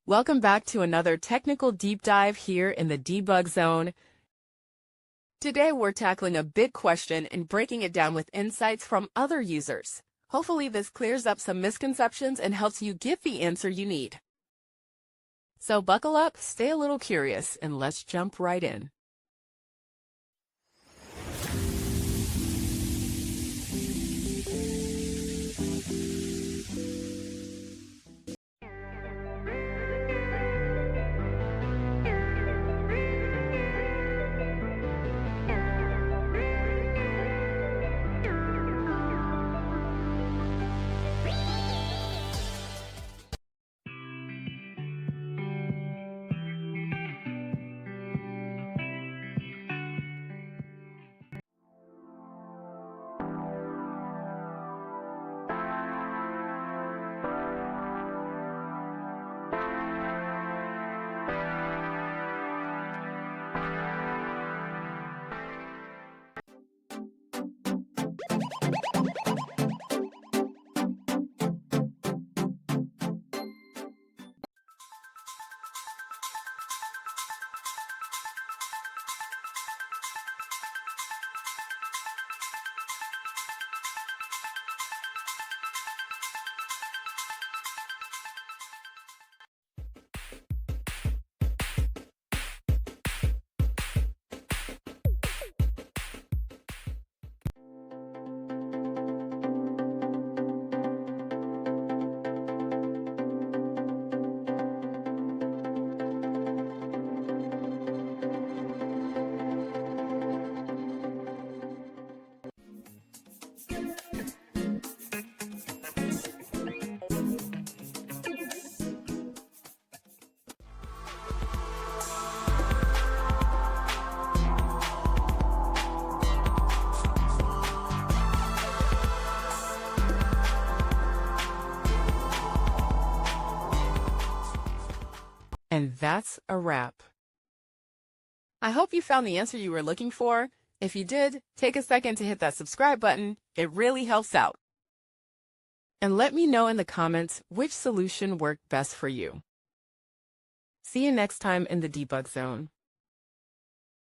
Welcome back to another technical deep dive here in the debug zone. Today we're tackling a big question and breaking it down with insights from other users. Hopefully this clears up some misconceptions and helps you get the answer you need. So buckle up, stay a little curious, and let's jump right in. And that's a wrap. I hope you found the answer you were looking for. If you did, take a second to hit that subscribe button. It really helps out. And let me know in the comments which solution worked best for you. See you next time in the debug zone.